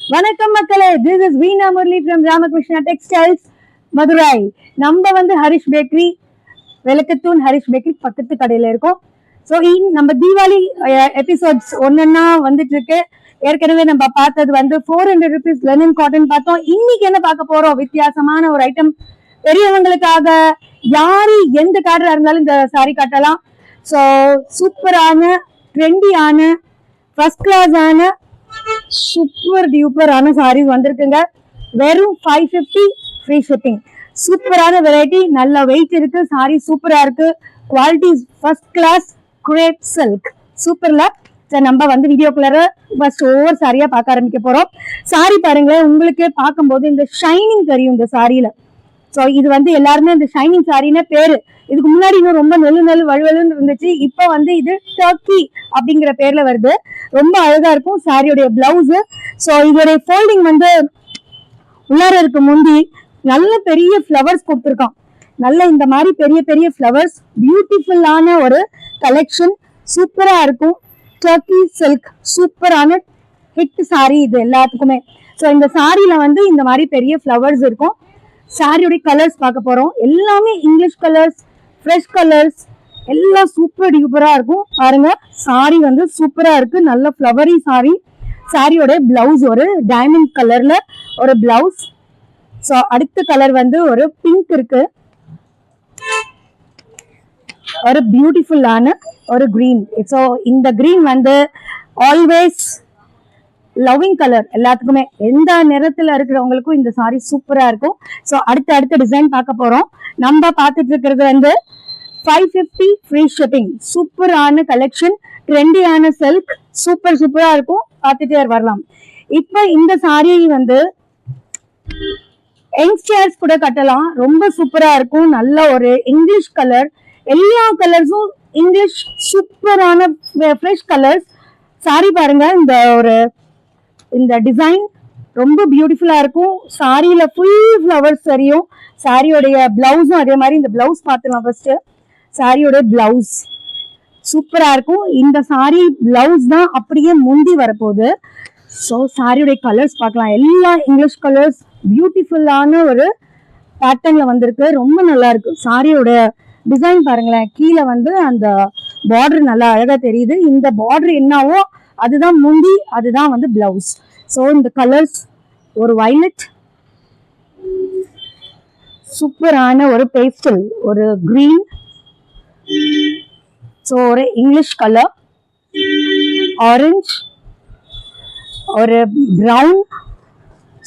வணக்கம் மக்களே, this is Veena Murli from Ramakrishna Textiles, Madurai. நம்ம வந்து ஹரிஷ் பேக்கரி, வெலக்கத்தூன் ஹரிஷ் பேக்கரி பக்கத்து கடையில இருக்கோம். ஸோ நம்ம தீபாவளி எபிசோட்ஸ் ஒன்னொன்னா வந்துட்டு இருக்கு. ஏற்கனவே நம்ம பார்த்தது வந்து 400 rupees லெனின் காட்டன் பார்த்தோம். இன்னைக்கு என்ன பார்க்க போறோம்? வித்தியாசமான ஒரு ஐட்டம். பெரியவங்களுக்காக யாரு எந்த கார்டரா இருந்தாலும் இந்த சாரி கட்டலாம். ஸோ சூப்பரான ட்ரெண்டியான ஃபர்ஸ்ட் கிளாஸ் ஆன சூப்பர் டியூப்பரான சாரீஸ் வந்திருக்குங்க. வெறும் 550 ஃப்ரீ ஷிப்பிங். சூப்பரான வெரைட்டி, நல்ல வெயிட் இருக்கு, சாரி சூப்பரா இருக்கு, quality first class, crepe silk சூப்பர்ல. நம்ம வந்து வீடியோக்குள்ள ஃபர்ஸ்ட் ஒவ்வொரு சாரியா பார்க்க ஆரம்பிக்க போறோம். சாரி பாருங்களேன், உங்களுக்கே பார்க்கும்போது இந்த ஷைனிங் தெரியும் இந்த சாரியில. ஸோ இது வந்து எல்லாருமே இந்த ஷைனிங் சாரின்னு பேரு. இதுக்கு முன்னாடி இன்னும் ரொம்ப நெல்லு வலுவலுன்னு இருந்துச்சு. இப்போ வந்து இது டர்க்கி அப்படிங்கிற பேர்ல வருது. ரொம்ப அழகா இருக்கும் சாரியோடைய பிளவுஸ். ஸோ இதோடைய ஃபோல்டிங் வந்து உள்ளார இருக்கு. முந்தி நல்ல பெரிய ஃப்ளவர்ஸ் கொடுத்துருக்கான். நல்ல இந்த மாதிரி பெரிய பெரிய ஃப்ளவர்ஸ், பியூட்டிஃபுல்லான ஒரு கலெக்ஷன், சூப்பரா இருக்கும். டர்க்கி சில்க் சூப்பரான ஹிட் சாரி இது எல்லாத்துக்குமே. ஸோ இந்த சாரியில வந்து இந்த மாதிரி பெரிய ஃப்ளவர்ஸ் இருக்கும். சாரியோட கலர்ஸ் பார்க்க போறோம். எல்லாமே இங்கிலீஷ் கலர்ஸ், ஃப்ரெஷ் கலர்ஸ், எல்லாம் சூப்பர் டியூப்பரா இருக்கும். பாருங்க, சாரி வந்து சூப்பரா இருக்கு, நல்ல ஃப்ளவரி சாரி. சாரியோட பிளவுஸ் ஒரு டைமண்ட் கலர்ல ஒரு பிளவுஸ். ஸோ அடுத்த கலர் வந்து ஒரு பிங்க் இருக்கு, ஒரு பியூட்டிஃபுல்லான ஒரு கிரீன். ஸோ இந்த கிரீன் வந்து ஆல்வேஸ் லவ்விங் கலர், எல்லாத்துக்குமே எந்த நிறத்துல இருக்கிறவங்களுக்கும் இந்த சாரி சூப்பரா இருக்கும். ஸோ அடுத்த டிசைன் பார்க்க போறோம். நம்ம பார்த்துட்டு இருக்கிறது வந்து 550 ஃப்ரீ ஷிப்பிங். சூப்பரான கலெக்ஷன், ட்ரெண்டியான சில்க், சூப்பரா இருக்கும். பார்த்துட்டே வரலாம். இப்ப இந்த சாரி வந்து யங்ஸ்டர்ஸ் கூட கட்டலாம், ரொம்ப சூப்பரா இருக்கும். நல்ல ஒரு இங்கிலீஷ் கலர், எல்லா கலர்ஸும் இங்கிலீஷ் சூப்பரான ஃப்ரெஷ் கலர்ஸ். சாரி பாருங்க, இந்த டிசைன் ரொம்ப பியூட்டிஃபுல்லா இருக்கும். சாரியில ஃபுல் ஃப்ளவர்ஸ் தெரியும். சாரியோடைய பிளவுஸும் அதே மாதிரி. இந்த பிளவுஸ் பார்த்துலாம் ஃபர்ஸ்ட். சாரியோட பிளவுஸ் சூப்பரா இருக்கும். இந்த சாரி பிளவுஸ் தான் அப்படியே முந்தி வரப்போகுது. ஸோ சாரியோடைய கலர்ஸ் பார்க்கலாம். எல்லா இங்கிலீஷ் கலர்ஸ், பியூட்டிஃபுல்லான ஒரு பேட்டர்ன்ல வந்திருக்கு. ரொம்ப நல்லா இருக்கு. சாரியோட டிசைன் பாருங்களேன், கீழே வந்து அந்த பார்டர் நல்லா அழகா தெரியுது. இந்த பார்டர் என்னவோ அதுதான் முந்தி, அதுதான் வந்து பிளவுஸ். ஸோ இந்த கலர்ஸ் ஒரு வயலட், சூப்பரான ஒரு பேஸ்டல், ஒரு கிரீன், ஸோ ஒரு இங்கிலீஷ் கலர், ஆரஞ்சு, ஒரு பிரவுன்.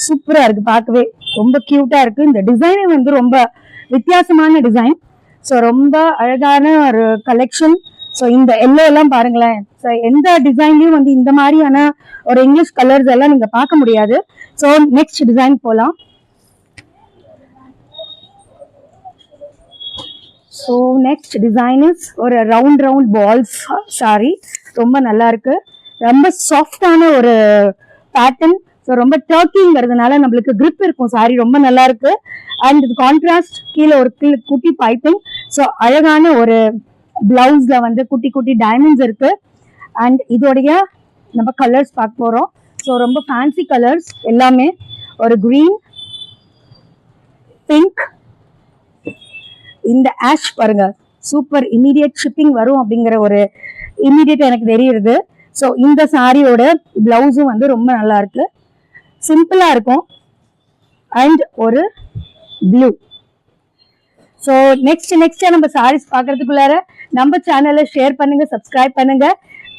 சூப்பரா இருக்கு, பார்க்கவே ரொம்ப கியூட்டா இருக்கு. இந்த டிசைனே வந்து ரொம்ப வித்தியாசமான டிசைன். ஸோ ரொம்ப அழகான ஒரு கலெக்ஷன். ஸோ இந்த எல்லோ எல்லாம் பாருங்களேன், ஸோ எந்த டிசைன்லயும் வந்து இந்த மாதிரியான ஒரு இங்கிலீஷ் கலர்ஸ் எல்லாம் நீங்க பார்க்க முடியாது. ஸோ நெக்ஸ்ட் டிசைன் போலாம். ஸோ நெக்ஸ்ட் டிசைன் இஸ் ஒரு ரவுண்ட் பால்ஸ் சாரி. ரொம்ப நல்லா இருக்கு, ரொம்ப சாஃப்டான ஒரு பேட்டர்ன். ஸோ ரொம்ப டர்க்கிங்கிறதுனால நம்மளுக்கு கிரிப் இருக்கும். சாரி ரொம்ப நல்லா இருக்கு. அண்ட் இது கான்ட்ராஸ்ட், கீழே ஒரு குட்டி பைப்பிங். ஸோ அழகான ஒரு பிளவுஸ்ல வந்து குட்டி குட்டி டைமண்ட்ஸ் இருக்கு. அண்ட் இதோடைய நம்ம கலர்ஸ் பார்க்க போறோம். ஸோ ரொம்ப ஃபேன்சி கலர்ஸ் எல்லாமே. ஒரு கிரீன், பிங்க், இந்த ஆஷ் பாருங்க, சூப்பர். இமீடியட் ஷிப்பிங் வரும் அப்படிங்கிற ஒரு இமீடியட் எனக்கு தெரியுது. ஸோ இந்த சாரியோட பிளவுஸும் வந்து ரொம்ப நல்லா இருக்கு, சிம்பிளா இருக்கும். அண்ட் ஒரு ப்ளூ. ஸோ நெக்ஸ்ட் நம்ம சாரீஸ் பார்க்கறதுக்குள்ளார நம்ம சேனலை ஷேர் பண்ணுங்க, சப்ஸ்கிரைப் பண்ணுங்க,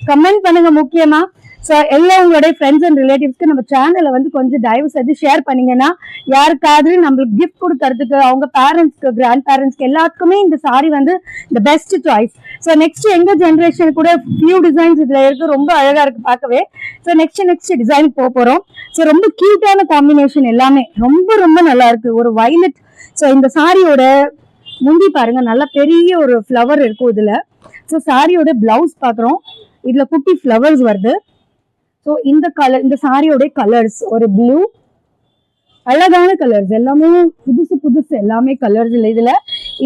கமெண்ட் பண்ணுங்க முக்கியமா. ஸோ எல்லாம் உங்களுடைய ஃப்ரெண்ட்ஸ் அண்ட் ரிலேட்டிவ்ஸ்க்கு நம்ம சேனலை வந்து கொஞ்சம் தயவு செய்து ஷேர் பண்ணீங்கன்னா, யாருக்காவது நம்மளுக்கு கிஃப்ட் கொடுக்கறதுக்கு, அவங்க பேரண்ட்ஸ்க்கு, கிராண்ட் பேரண்ட்ஸ்க்கு எல்லாத்துக்குமே இந்த சாரி வந்து இந்த பெஸ்ட் சாய்ஸ். ஸோ நெக்ஸ்ட் எங்க ஜென்ரேஷன் கூட ஃபியூ டிசைன்ஸ் இதுல இருக்கு, ரொம்ப அழகா இருக்கு பார்க்கவே. ஸோ நெக்ஸ்ட் டிசைன் போறோம். ஸோ ரொம்ப கியூட்டான காம்பினேஷன், எல்லாமே ரொம்ப நல்லா இருக்கு. ஒரு வயலட். ஸோ இந்த சாரியோட முந்தி பாருங்க, நல்ல பெரிய ஒரு ஃப்ளவர் இருக்கும் இதுல. ஸோ சாரியோட பிளவுஸ் பாக்குறோம், இதுல குட்டி ஃப்ளவர்ஸ் வருது. ஸோ இந்த கலர், இந்த சாரியோட கலர்ஸ் ஒரு ப்ளூ, அழகான கலர்ஸ், எல்லாமே புதுசு எல்லாமே கலர்ஸ் இல்லை இதுல.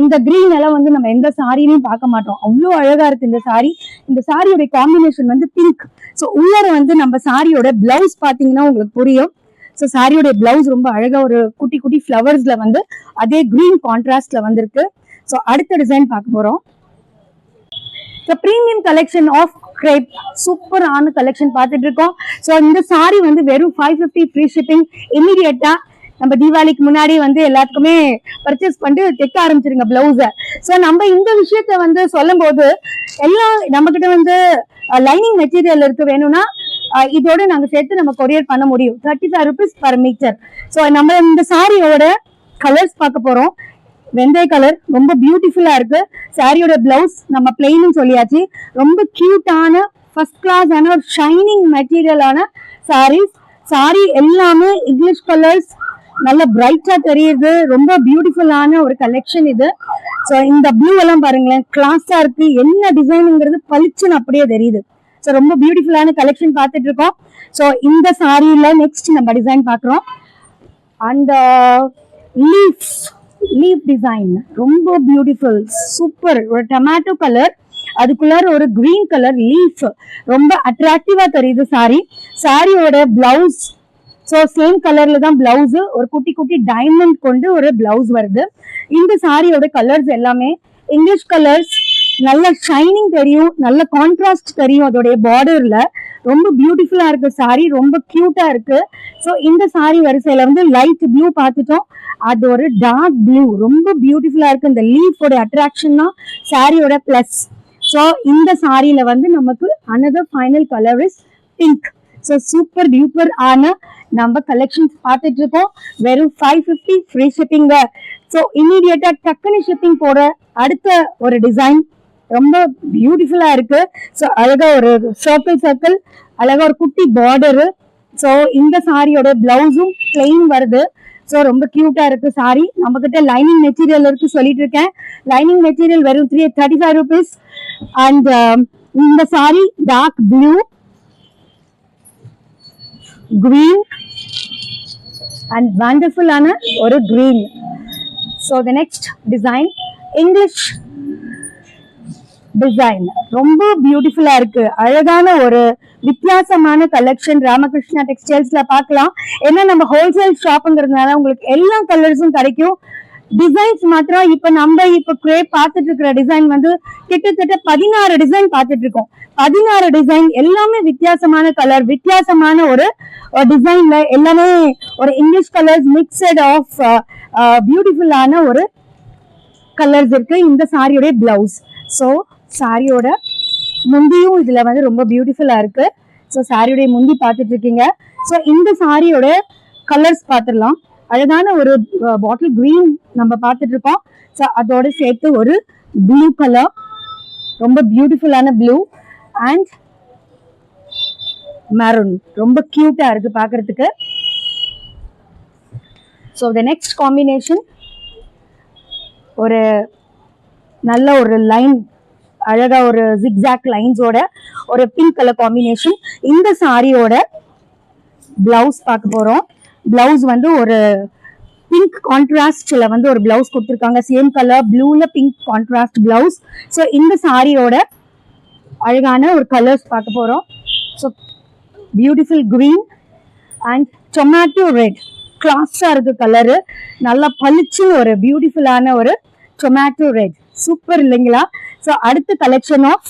இந்த கிரீன் எல்லாம் வந்து நம்ம எந்த சாரிலையும் பார்க்க மாட்டோம். அவ்வளோ அழகா இருக்கு இந்த சாரி. இந்த சாரியோட காம்பினேஷன் வந்து பிங்க். ஸோ உள்ளர வந்து நம்ம சாரியோட பிளவுஸ் பாத்தீங்கன்னா உங்களுக்கு புரியும். ஸோ சாரியோட பிளவுஸ் ரொம்ப அழகா ஒரு குட்டி குட்டி ஃபிளவர்ஸ்ல வந்து அதே கிரீன் கான்ட்ராஸ்ட்ல வந்திருக்கு. ஸோ அடுத்த டிசைன் பார்க்க போறோம். So premium collection of crepe சூப்பரான கலெக்ஷன் பார்த்துட்டு இருக்கோம். ஸோ இந்த சாரி வந்து வெறும் 550 ஃப்ரீ ஷிப்பிங். இமீடியட்டா நம்ம தீபாவளிக்கு முன்னாடி வந்து எல்லாத்துக்குமே பர்ச்சேஸ் பண்ணிட்டு தைக்க ஆரம்பிச்சிருங்க பிளவுஸ. ஸோ நம்ம இந்த விஷயத்த வந்து சொல்லும் போது எல்லாம் நம்ம கிட்ட வந்து லைனிங் மெட்டீரியல் இருக்கு வேணும்னா இதோட நாங்க சேர்த்து நம்ம கொரியர் பண்ண முடியும். 35 rupees per meter. ஸோ நம்ம இந்த சாரியோட கலர்ஸ் பார்க்க போறோம். வெந்தய கலர் ரொம்ப பியூட்டிஃபுல்லா இருக்கு. சாரியோட பிளவுஸ் நம்ம பிளெயின் சொல்லியாச்சு. ரொம்ப கியூட்டான ஃபர்ஸ்ட் கிளாஸ் ஆன ஒரு ஷைனிங் மெட்டீரியலான சாரீஸ். சாரி எல்லாமே இங்கிலீஷ் கலர்ஸ் நல்ல பிரைட்டா தெரியுது. ரொம்ப பியூட்டிஃபுல்லான ஒரு கலெக்ஷன் இது. ஸோ இந்த ப்ளூ எல்லாம் பாருங்களேன், கிளாஸா இருக்கு. என்ன டிசைனுங்கிறது பளிச்சுன்னு அப்படியே தெரியுது. ஸோ ரொம்ப பியூட்டிஃபுல்லான கலெக்ஷன் பார்த்துட்டு இருக்கோம். ஸோ இந்த சாரியில நெக்ஸ்ட் நம்ம டிசைன் பார்க்குறோம். அந்த லீஃப் டிசைன் ரொம்ப பியூட்டிஃபுல், சூப்பர். ஒரு டொமேட்டோ கலர், அதுக்குள்ளார ஒரு கிரீன் கலர் லீஃப் ரொம்ப அட்ராக்டிவா தெரியுது சாரி. சாரியோட பிளவுஸ் ஸோ சேம் கலர்ல தான் பிளவுஸ். ஒரு குட்டி குட்டி டைமண்ட் கொண்டு ஒரு பிளவுஸ் வருது. இந்த சாரியோட கலர்ஸ் எல்லாமே இங்கிலீஷ் கலர்ஸ். நல்ல ஷைனிங் தெரியும், நல்ல கான்ட்ராஸ்ட் தெரியும் அதோடைய பார்டர்ல. ரொம்ப பியூட்டிஃபுல்லா இருக்கு சாரி, ரொம்ப கியூட்டா இருக்கு. ஸோ இந்த சாரி வரிசையில வந்து லைட் ப்ளூ பார்த்துட்டோம், அது ஒரு டார்க் ப்ளூ ரொம்ப பியூட்டிஃபுல்லா இருக்கு. இந்த லீஃபோட அட்ராக்ஷன் தான் சாரியோட பிளஸ். ஸோ இந்த சாரியில வந்து நமக்கு another final colour is pink. So super duper ஆன நம்ம கலெக்ஷன்ஸ் பார்த்துட்டு இருக்கோம். வெறும் 550 ஃப்ரீ ஷிப்பிங்க. ஸோ இமீடியட்டா டக்குனு ஷிப்பிங் போட அடுத்த ஒரு டிசைன் ரொம்ப பியூட்டிஃபுல்லா இருக்கு. ஸோ அழகா ஒரு சர்க்கிள் அழகா ஒரு குட்டி பார்டரு. ஸோ இந்த சாரியோட பிளவுஸும் பிளெயின் வருது. ஸோ ரொம்ப கியூட்டா இருக்கு சாரி. நம்ம கிட்ட லைனிங் மெட்டீரியல் இருக்கு சொல்லிட்டு இருக்கேன். லைனிங் மெட்டீரியல் வெறும் 35 rupees. அண்ட் இந்த sari dark blue, green and வண்டர்ஃபுல்லான ஒரு green. So the next design English design ரொம்ப பியூட்டிஃபுல்லா இருக்கு. அழகான ஒரு வித்தியாசமான கலெக்ஷன் ராமகிருஷ்ணா டெக்ஸ்டைல்ஸ்ல பார்க்கலாம். ஏன்னா நம்ம ஹோல்சேல் ஷாப்புங்கிறதுனால உங்களுக்கு எல்லா கலர்ஸும் கிடைக்கும். டிசைன்ஸ் மாத்திரம் இப்ப கிரேப் பார்த்துட்டு இருக்கிற டிசைன் வந்து கிட்டத்தட்ட 16 டிசைன் பார்த்துட்டு இருக்கோம். 16 டிசைன் எல்லாமே வித்தியாசமான கலர், வித்தியாசமான ஒரு டிசைன்ல எல்லாமே ஒரு இங்கிலீஷ் கலர்ஸ் மிக்சட் ஆஃப் பியூட்டிஃபுல்லான ஒரு கலர்ஸ் இருக்கு. இந்த சாரியோட பிளவுஸ். ஸோ சாரியோட முந்தியும் இதுல வந்து ரொம்ப பியூட்டிஃபுல்லா இருக்கு. ஸோ சாரியோட முந்தி பார்த்துட்டு இருக்கீங்க. ஸோ இந்த சாரியோட கலர்ஸ் பார்த்துடலாம். அழகான ஒரு பாட்டில் கிரீன் நம்ம பார்த்துட்டு இருக்கோம். ஸோ அதோட சேர்த்து ஒரு ப்ளூ கலர், ரொம்ப பியூட்டிஃபுல்லான ப்ளூ அண்ட் மெரூன் ரொம்ப கியூட்டா இருக்கு பார்க்கறதுக்கு. ஸோ த நெக்ஸ்ட் காம்பினேஷன் ஒரு நல்ல ஒரு லைன், அழகா ஒரு ஜிக்ஸாக் லைன்ஸோட ஒரு பிங்க் கலர் காம்பினேஷன். இந்த சாரியோட பிளவுஸ் பார்க்க போறோம். பிளவுஸ் வந்து ஒரு பிங்க் கான்ட்ராஸ்ட்ல வந்து ஒரு பிளவுஸ் கொடுத்துருக்காங்க. சேம் கலர் ப்ளூல பிங்க் கான்ட்ராஸ்ட் பிளவுஸ். ஸோ இந்த சாரியோட அழகான ஒரு கலர்ஸ் பார்க்க போறோம். So beautiful green and tomato red, கிளாஸா இருக்கு கலரு. நல்லா பளிச்சு ஒரு பியூட்டிஃபுல்லான ஒரு டொமேட்டோ ரெட், சூப்பர் இல்லைங்களா? ஸோ அடுத்த கலெக்ஷன் ஆஃப்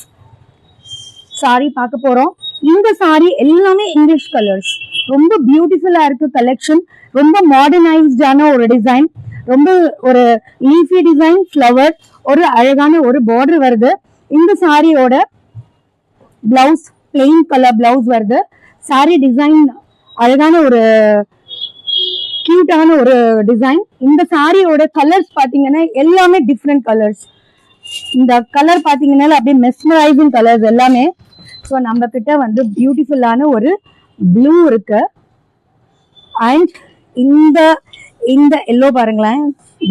சாரி பார்க்க போறோம். இந்த சாரி எல்லாமே இங்கிலீஷ் கலர்ஸ், ரொம்ப பியூட்டிஃபுல்லா இருக்கு கலெக்ஷன். ரொம்ப மாடர்னைஸ்டான ஒரு டிசைன், ரொம்ப ஒரு லீஃபி டிசைன், ஃப்ளவர், ஒரு அழகான ஒரு பார்டர் வருது. இந்த சாரியோட பிளவுஸ் பிளெயின் கலர் பிளவுஸ் வருது. சாரி டிசைன் அழகான ஒரு கியூட்டான ஒரு டிசைன். இந்த சாரியோட கலர்ஸ் பாத்தீங்கன்னா எல்லாமே டிஃப்ரெண்ட் கலர்ஸ். இந்த கலர் பாத்தீங்கன்னா அப்படியே மெஸ்மரைசிங் கலர்ஸ் எல்லாமே. ஸோ நம்ம கிட்ட வந்து பியூட்டிஃபுல்லான ஒரு ப்ளூ இருக்கு அண்ட் இந்த எல்லோ பாருங்களேன்,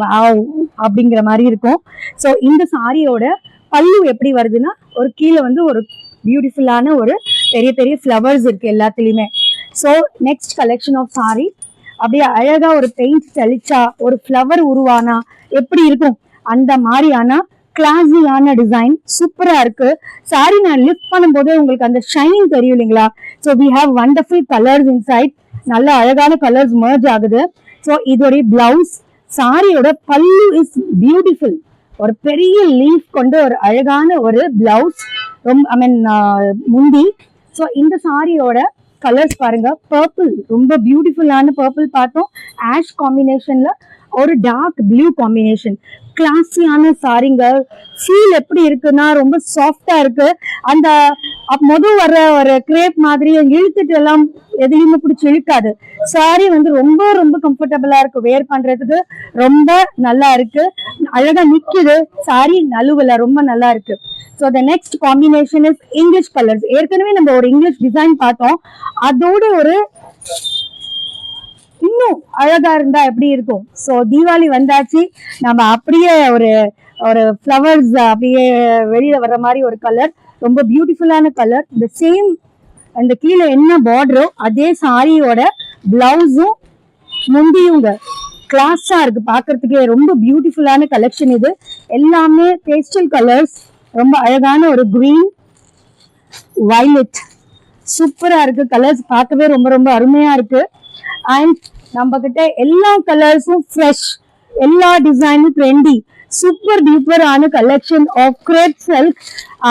வாவ் அப்படிங்கிற மாதிரி இருக்கும். ஸோ இந்த சாரியோட பல்லு எப்படி வருதுன்னா ஒரு கீழே வந்து ஒரு பியூட்டிஃபுல்லான ஒரு பெரிய பெரிய ஃப்ளவர்ஸ் இருக்கு எல்லாத்துலயுமே. So next collection of sari அப்படியே அழகா ஒரு பெயிண்ட் தெளிச்சா ஒரு ஃப்ளவர் உருவானா எப்படி இருக்கும் அந்த மாதிரியான கிளாஸியான டிசைன் சூப்பரா இருக்கு. சாரி நான் லிஃப்ட் பண்ணும்போது உங்களுக்கு அந்த ஷைனிங் தெரியும் இல்லைங்களா? So we have wonderful colours inside, நல்ல அழகான கலர்ஸ் மர்ஜ் ஆகுது. ஸோ இதோடைய பிளவுஸ், சாரியோட பல்லு இஸ் பியூட்டிஃபுல். ஒரு பெரிய லீஃப் கொண்டு ஒரு அழகான ஒரு பிளவுஸ், ரொம்ப ஐ மீன் முந்தி. ஸோ இந்த சாரியோட கலர்ஸ் பாருங்க, பர்பிள், ரொம்ப பியூட்டிஃபுல்லான பர்பிள் பார்த்தோம். ஆஷ் காம்பினேஷன்ல ஒரு டார்க் ப்ளூ காம்பினேஷன். கிளாஸியான சாரிங்க. ஃபீல் எப்படி இருக்குன்னா ரொம்ப சாஃப்டா இருக்கு. அந்த வர்ற ஒரு கிரேப் மாதிரி இழுத்துட்டு எல்லாம் எதையுமே பிடிச்சி இழுக்காது. சாரி வந்து ரொம்ப ரொம்ப கம்ஃபர்டபுளா இருக்கு, வேர் பண்றதுக்கு ரொம்ப நல்லா இருக்கு. அழகா நிக்குது சாரி, நழுவல, ரொம்ப நல்லா இருக்கு. So the next combination is English colours. ஏற்கனவே நம்ம ஒரு இங்கிலீஷ் டிசைன் பார்த்தோம், அதோட ஒரு இன்னும் அழகா இருந்தா எப்படி இருக்கும். ஸோ தீபாவளி வந்தாச்சு, நம்ம அப்படியே ஒரு ஒரு ஃப்ளவர்ஸ் அப்படியே வெளியில வர்ற மாதிரி ஒரு கலர், ரொம்ப பியூட்டிஃபுல்லான கலர். இந்த சேம் அந்த கீழே என்ன பார்டரோ அதே சாரியோட பிளவுஸும் முந்தியுங்க கிளாஸா இருக்கு, பாக்குறதுக்கே ரொம்ப பியூட்டிஃபுல்லான கலெக்ஷன். இது எல்லாமே பேஸ்டல் கலர்ஸ், ரொம்ப அழகான ஒரு கிரீன், வயலட், சூப்பரா இருக்கு. கலர்ஸ் பார்க்கவே ரொம்ப ரொம்ப அருமையா இருக்கு. அண்ட் நம்ம கிட்ட எல்லா கலர்ஸும் ஃப்ரெஷ், எல்லா டிசைனும் ட்ரெண்டி, சூப்பர் டூப்பர் ஆன collection of crepe silk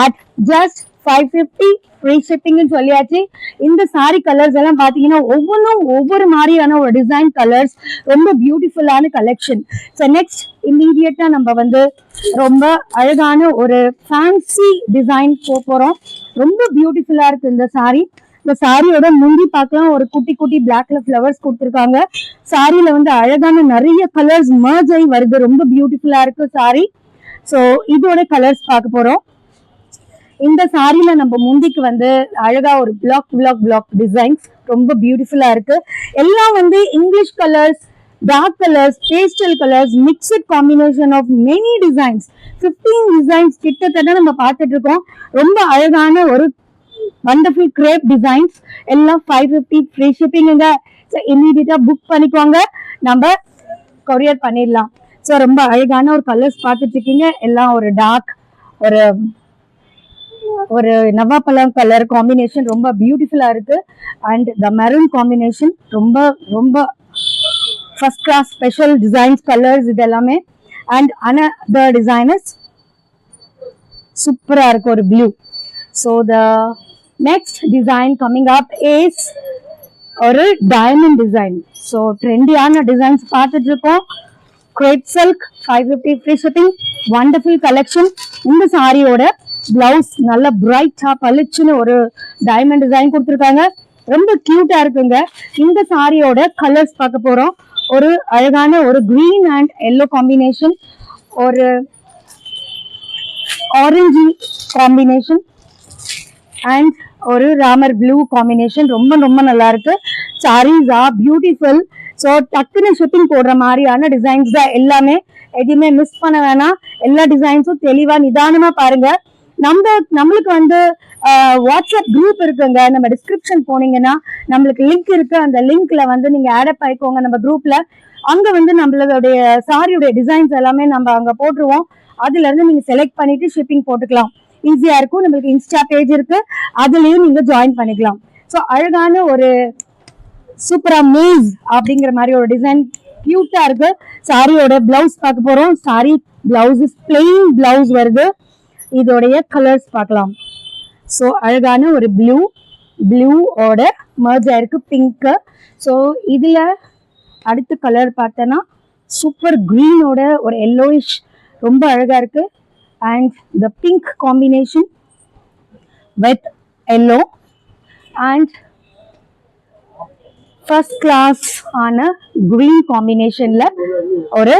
at just 550 free ஷிப்பிங்னு சொல்லியாச்சு. இந்த சாரி கலர்ஸ் எல்லாம் பாத்தீங்கன்னா ஒவ்வொன்றும் ஒவ்வொரு மாதிரியான ஒரு டிசைன் கலர்ஸ், ரொம்ப பியூட்டிஃபுல்லான கலெக்ஷன். ஸோ நெக்ஸ்ட் இம்மீடியட்டா நம்ம வந்து ரொம்ப அழகான ஒரு ஃபேன்சி டிசைன் போறோம். ரொம்ப பியூட்டிஃபுல்லா இருக்கு இந்த சாரி. இந்த சாரியோட முந்தி பார்க்கலாம், ஒரு குட்டி குட்டி பிளாக்ல ஃபிளவர்ஸ் கொடுத்துருக்காங்க. சாரியில வந்து அழகான நிறைய கலர்ஸ் மர்ஜ் ஆகி வருது, ரொம்ப பியூட்டிஃபுல்லா இருக்கு சாரி. ஸோ இதோட கலர்ஸ் பார்க்க போறோம். இந்த சாரியில நம்ம முந்திக்கு வந்து அழகா ஒரு பிளாக் டிசைன்ஸ், ரொம்ப பியூட்டிஃபுல்லா இருக்கு. எல்லாம் வந்து English colours, dark colours, pastel colours, mixed combination of many designs, 15 designs கிட்டத்தட்ட நம்ம பார்த்துட்டு இருக்கோம். ரொம்ப அழகான ஒரு வண்டர்ஃபுல் கிரேப் டிசைன்ஸ், எல்லாம் 550 ஃப்ரீ ஷிப்பிங்க. இமீடியட்டா புக் பண்ணிக்கோங்க, நம்ம கொரியர் பண்ணிடலாம். ஸோ ரொம்ப அழகான ஒரு கலர்ஸ் பார்த்துட்டு இருக்கீங்க. எல்லாம் ஒரு டார்க், ஒரு நவாப்பழம் கலர் காம்பினேஷன், ரொம்ப பியூட்டிஃபுல்லா இருக்கு. அண்ட் த மெரூன் காம்பினேஷன், ரொம்ப ரொம்ப first class special designs colours இது எல்லாமே. அண்ட் another டிசைனர்ஸ் சூப்பரா இருக்கு, ஒரு blue. So the next design coming up is ஒரு டைமண்ட் டிசைன். ஸோ ட்ரெண்டியான டிசைன்ஸ் பார்த்துட்டு இருக்கோம். Crepe silk 550 free shipping, wonderful collection. இந்த சாரியோட பிளவுஸ் நல்ல பிரைட்டா பளிச்சுன்னு ஒரு டைமண்ட் டிசைன் கொடுத்துருக்காங்க, ரொம்ப கியூட்டா இருக்குங்க. இந்த சாரியோட கலர்ஸ் பார்க்க போறோம். ஒரு அழகான ஒரு கிரீன் அண்ட் எல்லோ காம்பினேஷன், ஒரு ஆரஞ்சு காம்பினேஷன் அண்ட் ஒரு ராமர் ப்ளூ காம்பினேஷன், ரொம்ப ரொம்ப நல்லா இருக்கு. Saris are beautiful. ஸோ டக்குன்னு ஷிப்பிங் போடுற மாதிரியான டிசைன்ஸ் தான் எல்லாமே, எதுவுமே மிஸ் பண்ண வேணாம். எல்லா டிசைன்ஸும் தெளிவா நிதானமா பாருங்க. நம்மளுக்கு வந்து வாட்ஸ்அப் குரூப் இருக்குங்க, நம்ம டிஸ்கிரிப்ஷன் போனீங்கன்னா நம்மளுக்கு லிங்க் இருக்கு. அந்த லிங்க்ல வந்து நீங்க ஆட் அப் ஆயிக்கோங்க நம்ம குரூப்ல. அங்க வந்து நம்மளுடைய சாரியுடைய டிசைன்ஸ் எல்லாமே நம்ம அங்க போட்டுருவோம். அதுல இருந்து நீங்க செலக்ட் பண்ணிட்டு ஷிப்பிங் போட்டுக்கலாம், ஈஸியா இருக்கும். நம்மளுக்கு இன்ஸ்டா பேஜ் இருக்கு, அதுலயும் நீங்க ஜாயின் பண்ணிக்கலாம். ஸோ அழகான ஒரு சூப்பரா மேஸ் அப்படிங்கிற மாதிரி ஒரு டிசைன் கியூட்டா இருக்கு. சாரியோட பிளவுஸ் பார்க்க போறோம். சாரி பிளவுஸ் பிளெயின் பிளவுஸ் வருது. இதோடைய கலர்ஸ் பார்க்கலாம். ஸோ அழகான ஒரு ப்ளூவோட மர்ஜ் ஆயிருக்கு பிங்க். ஸோ இதுல அடுத்த கலர் பார்த்தோன்னா சூப்பர் கிரீனோட ஒரு எல்லோயிஷ், ரொம்ப அழகா இருக்கு. And the pink combination with yellow and first class ஆன கிரீன் காம்பினேஷன்ல ஒரு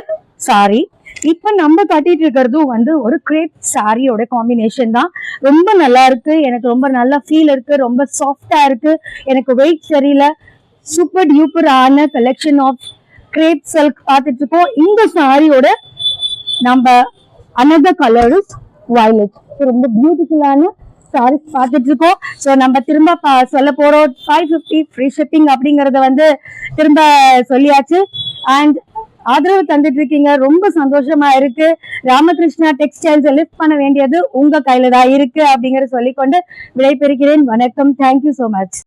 சாரி. இப்ப நம்ம கட்டிட்டு இருக்கிறதும் வந்து ஒரு கிரேப் சாரியோட காம்பினேஷன் தான், ரொம்ப நல்லா இருக்கு. எனக்கு ரொம்ப நல்ல ஃபீல் இருக்கு, ரொம்ப சாஃப்டா இருக்கு, எனக்கு வெயிட் சரியில்ல. சூப்பர் டியூப்பர் ஆன கலெக்ஷன் ஆஃப் கிரேப் சில்க் பார்த்துட்டு இருக்கோம். இந்த சாரியோட நம்ம another கலர் இஸ் வயலட். ரொம்ப பியூட்டிஃபுல்லான சாரீஸ் பார்த்துட்டு இருக்கோம். ஸோ நம்ம திரும்ப சொல்ல போறோம் 550 ஃப்ரீ ஷிப்பிங் அப்படிங்கறத வந்து திரும்ப சொல்லியாச்சு. அண்ட் ஆதரவு தந்துட்டு இருக்கீங்க. ரொம்ப சந்தோஷமா இருக்கு. ராமகிருஷ்ணா டெக்ஸ்டைல்ஸ் லிஃப்ட் பண்ண வேண்டியது உங்க கையில தான் இருக்கு அப்படிங்கறத சொல்லிக்கொண்டு விடைபெறுகிறேன். வணக்கம். Thank you so much.